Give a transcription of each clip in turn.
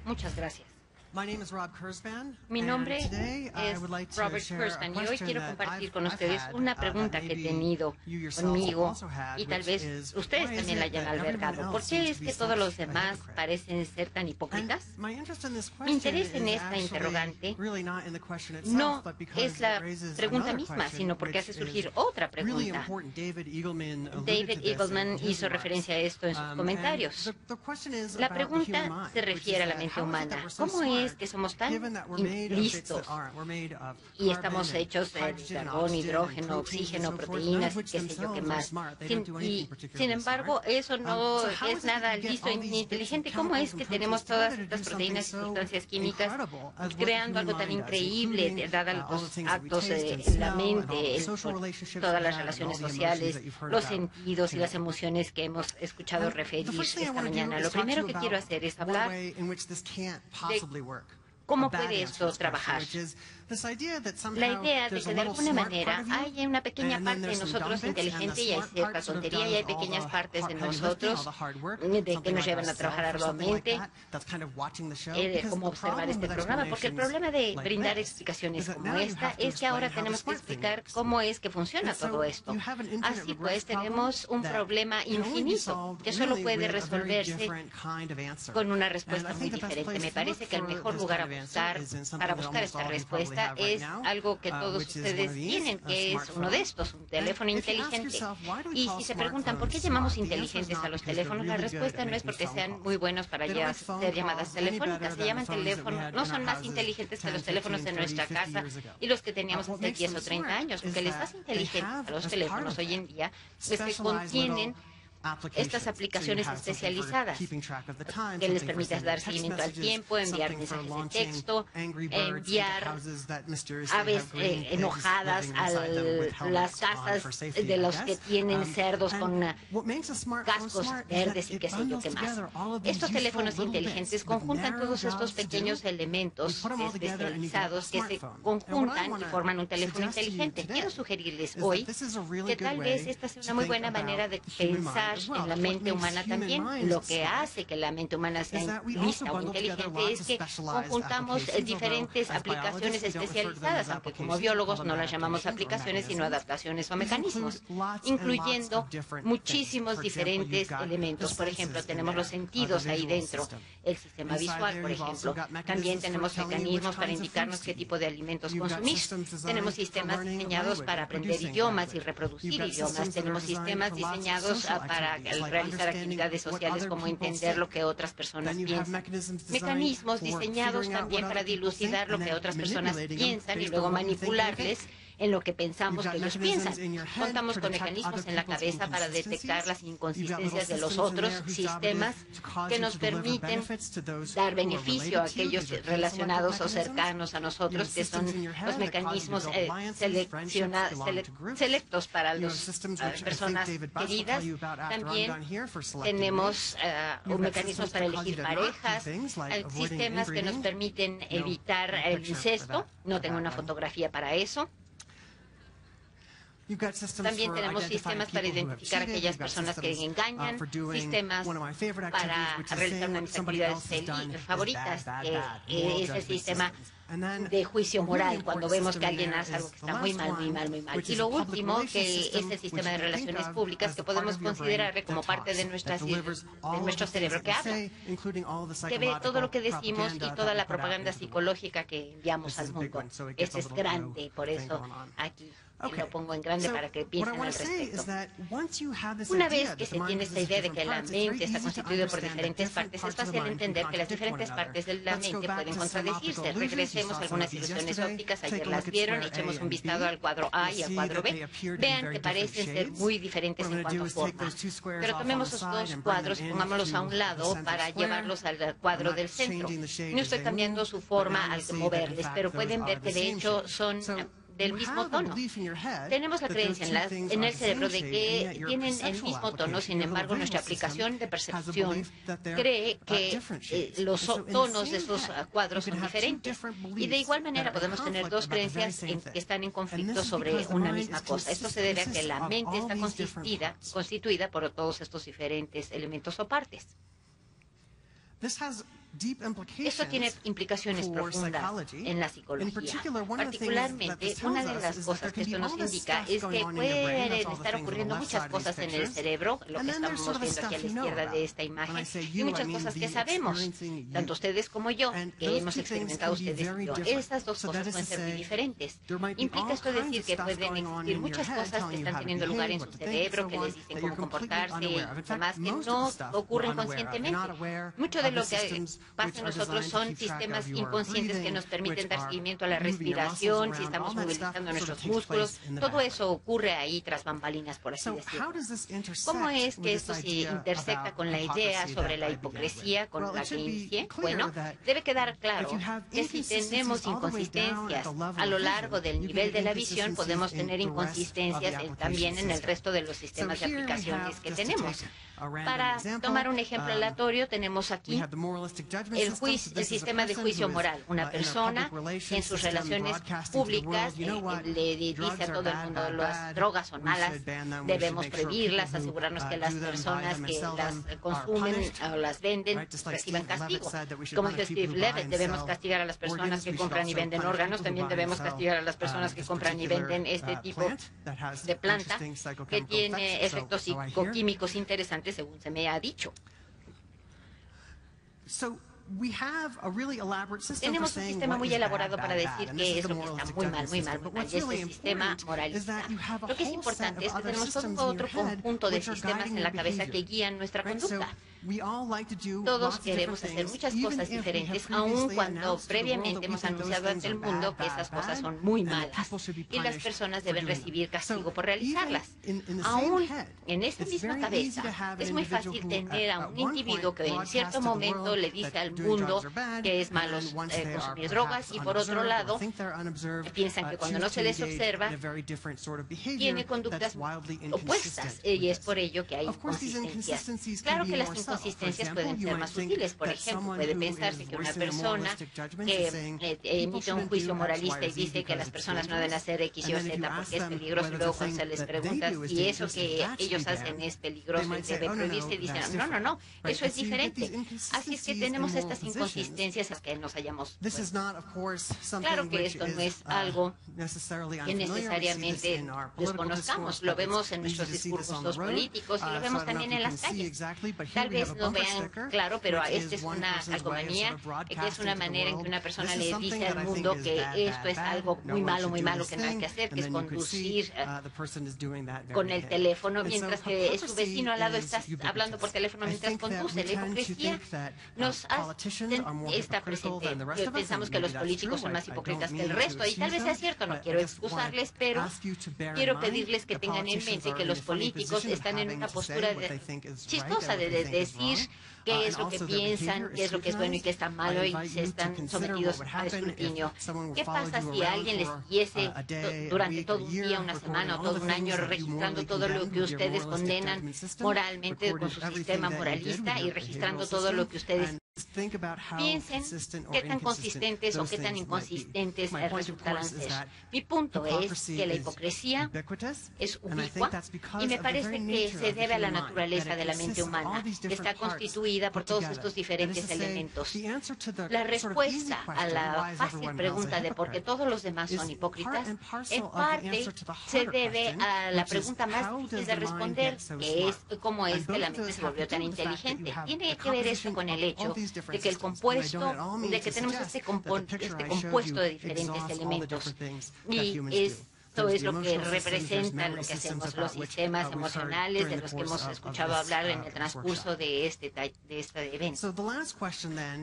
Muchas gracias. Mi Mi nombre es Robert Kurzban y hoy quiero compartir con ustedes una pregunta que he tenido conmigo y tal vez ustedes también la hayan albergado. ¿Por qué es que todos los demás parecen ser tan hipócritas? Mi interés en esta interrogante no es la pregunta misma, sino porque hace surgir otra pregunta. David Eagleman hizo referencia a esto en sus comentarios. La pregunta se refiere a la mente humana. ¿Cómo es que somos tan listos y estamos hechos de carbón, hidrógeno, oxígeno, proteínas y qué sé yo qué más? Sin embargo, eso no es nada listo ni inteligente. ¿Cómo es que tenemos todas estas proteínas y sustancias químicas creando algo tan increíble, dadas los actos en la mente, todas las relaciones sociales, los sentidos y las emociones que hemos escuchado referir esta mañana? Lo primero que quiero hacer es hablar de cómo puede esto trabajar. La idea de que de alguna manera hay una pequeña parte de nosotros inteligente y hay cierta tontería y hay pequeñas partes de nosotros que nos llevan a trabajar arduamente, como observar este programa, porque el problema de brindar explicaciones como esta es que ahora tenemos que explicar cómo es que funciona todo esto. Así pues, tenemos un problema infinito que solo puede resolverse con una respuesta muy diferente. Me parece que el mejor lugar para buscar esta respuesta es algo que todos ustedes tienen, que es uno de estos, un teléfono inteligente. Y si se preguntan por qué llamamos inteligentes a los teléfonos, la respuesta no es porque sean muy buenos para hacer llamadas telefónicas. Se llaman teléfonos, no son más inteligentes que los teléfonos de nuestra casa y los que teníamos hace 10 o 30 años. Lo que les hace inteligentes a los teléfonos hoy en día es que contienen estas aplicaciones especializadas que les permiten dar seguimiento al tiempo, enviar mensajes de texto, enviar aves enojadas a las casas de los que tienen cerdos con cascos verdes y qué sé yo qué más. Estos teléfonos inteligentes conjuntan todos estos pequeños elementos especializados que se conjuntan y forman un teléfono inteligente. Quiero sugerirles hoy que tal vez esta sea una muy buena manera de pensar en la mente humana también. Lo que hace que la mente humana sea lista o inteligente es que conjuntamos diferentes aplicaciones especializadas, aunque como biólogos no las llamamos aplicaciones, sino adaptaciones o mecanismos, incluyendo muchísimos diferentes elementos. Por ejemplo, tenemos los sentidos ahí dentro, el sistema visual, por ejemplo. También tenemos mecanismos para indicarnos qué tipo de alimentos consumir. Tenemos sistemas diseñados para aprender idiomas y reproducir idiomas. Tenemos sistemas diseñados para realizar actividades sociales como entender lo que otras personas piensan. Mecanismos diseñados también para dilucidar lo que otras personas piensan y luego manipularles en lo que pensamos que ellos piensan. Contamos con mecanismos en la cabeza para detectar las inconsistencias de los otros sistemas que nos permiten dar beneficio a aquellos relacionados o cercanos a nosotros, que son los mecanismos selectos para las personas queridas. También tenemos mecanismos para elegir parejas, sistemas que nos permiten evitar el incesto. No tengo una fotografía para eso. También tenemos sistemas para identificar a aquellas personas que engañan, sistemas para realizar una de mis actividades favoritas, que es el sistema de juicio moral, cuando vemos que alguien hace algo que está muy mal, muy mal, muy mal. Y lo último, que es el sistema de relaciones públicas, que podemos considerarle como parte de nuestro cerebro que habla, que ve todo lo que decimos y toda la propaganda psicológica que enviamos al mundo. Este es grande, por eso aquí lo pongo en grande para que piensen al respecto. Una vez que se tiene esta idea de que la mente está constituida por diferentes partes, es fácil entender que las diferentes partes de la mente pueden contradecirse. Regresemos a algunas ilusiones ópticas, ayer las vieron, echemos un vistazo al cuadro A y al cuadro B. Vean que parecen ser muy diferentes en cuanto a forma. Pero tomemos esos dos cuadros y pongámoslos a un lado para llevarlos al cuadro del centro. No estoy cambiando su forma al moverles, pero pueden ver que de hecho son del mismo tono. Tenemos la creencia en el cerebro de que tienen el mismo tono, sin embargo, nuestra aplicación de percepción cree que los tonos de esos cuadros son diferentes. Y de igual manera podemos tener dos creencias que están en conflicto sobre una misma cosa. Esto se debe a que la mente está constituida por todos estos diferentes elementos o partes. Esto tiene implicaciones profundas en la psicología. Particularmente, una de las cosas que esto nos indica es que pueden estar ocurriendo muchas cosas en el cerebro, lo que estamos viendo aquí a la izquierda de esta imagen, y muchas cosas que sabemos, tanto ustedes como yo, que hemos experimentado ustedes y yo. Estas dos cosas pueden ser muy diferentes. Implica esto decir que pueden existir muchas cosas que están teniendo lugar en su cerebro, que les dicen cómo comportarse y demás, que no ocurren conscientemente. Mucho de lo que pasa en nosotros son sistemas inconscientes que nos permiten dar seguimiento a la respiración, si estamos movilizando nuestros músculos. Todo eso ocurre ahí tras bambalinas, por así decirlo. ¿Cómo es que esto se intersecta con la idea sobre la hipocresía con la que inicié? Bueno, debe quedar claro que si tenemos inconsistencias a lo largo del nivel de la visión, podemos tener inconsistencias también en el resto de los sistemas de aplicaciones que tenemos. Para tomar un ejemplo aleatorio, tenemos aquí el sistema de juicio moral. Una persona en sus relaciones públicas le dice a todo el mundo: las drogas son malas, debemos prohibirlas, asegurarnos que las personas que las consumen o las venden reciban castigo. Como dice Steve Levitt, debemos castigar a las personas que compran y venden órganos, también debemos castigar a las personas que compran y venden este tipo de planta que tiene efectos psicoquímicos interesantes, según se me ha dicho. Tenemos un sistema muy elaborado para decir qué es lo que está muy mal, y este sistema moralista. Lo que es importante es que tenemos todo otro conjunto de sistemas en la cabeza que guían nuestra conducta. Todos queremos hacer muchas cosas diferentes, aun cuando previamente hemos anunciado ante el mundo que esas cosas son muy malas y las personas deben recibir castigo por realizarlas. Aún en esta misma cabeza, es muy fácil tener a un individuo que en cierto momento le dice al mundo que es malo consumir drogas, y por otro lado piensan que cuando no se les observa tiene conductas opuestas, y es por ello que hay inconsistencias. Claro que las inconsistencias pueden ser más sutiles. Por ejemplo, puede pensarse que una persona que emite un juicio moralista y dice que las personas no deben hacer X y o Z porque es peligroso, y luego cuando se les pregunta si eso que ellos hacen es peligroso y debe prohibirse, dicen: no, eso es diferente. Así es que tenemos estas inconsistencias a que nos hallamos. Claro que esto no es algo que necesariamente desconozcamos. Lo vemos en nuestros discursos políticos y lo vemos también en las calles. Tal vez no vean claro, pero esta es una calcomanía, que es una manera en que una persona le dice al mundo que esto es algo muy malo que no hay que hacer, que es conducir con el teléfono, mientras que su vecino al lado está hablando por teléfono mientras conduce. La hipocresía está presente. Pensamos que los políticos son más hipócritas que el resto, y tal vez sea cierto, no quiero excusarles, pero quiero pedirles que tengan en mente que los políticos están en una postura chistosa de decir qué es lo que piensan, qué es lo que es bueno y qué está malo, y se están sometidos a escrutinio. ¿Qué pasa si alguien les siguiese durante todo un día, una semana o todo un año registrando todo lo que ustedes condenan moralmente con su sistema moralista y registrando todo lo que ustedes piensen qué tan consistentes o qué tan inconsistentes resultarán ser? Mi punto es que la hipocresía es ubicua, y me parece que se debe a la naturaleza de la mente humana, que está constituida por todos estos diferentes elementos. La respuesta a la fácil pregunta de por qué todos los demás son hipócritas, en parte se debe a la pregunta más difícil de responder, que es cómo es que la mente se volvió tan inteligente. Tiene que ver eso con el hecho de que el compuesto, de que tenemos este compuesto de diferentes elementos, y esto es lo que representa lo que hacemos los sistemas emocionales de los que hemos escuchado hablar en el transcurso de este evento.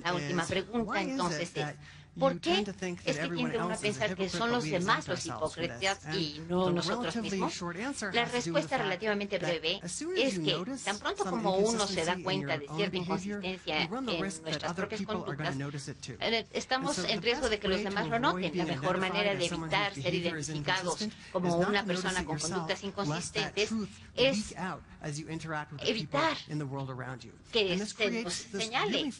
La última pregunta entonces es: ¿por qué es que tiende uno a pensar que son los demás los hipócritas y no nosotros mismos? La respuesta relativamente breve es que tan pronto como uno se da cuenta de cierta inconsistencia en nuestras propias conductas, estamos en riesgo de que los demás lo noten. La mejor manera de evitar ser identificados como una persona con conductas inconsistentes es evitar que se nos señale.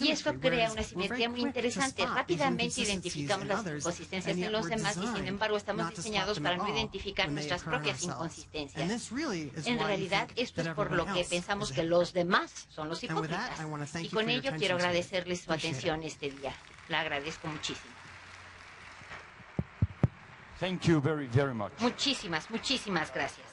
Y esto crea una simetría muy interesante. Rápidamente rápidamente identificamos las inconsistencias en los demás y, sin embargo, estamos diseñados para no identificar nuestras propias inconsistencias. En realidad, esto es por lo que pensamos que los demás son los hipócritas. Y con ello quiero agradecerles su atención este día. La agradezco muchísimo. Thank you very much. Muchísimas gracias.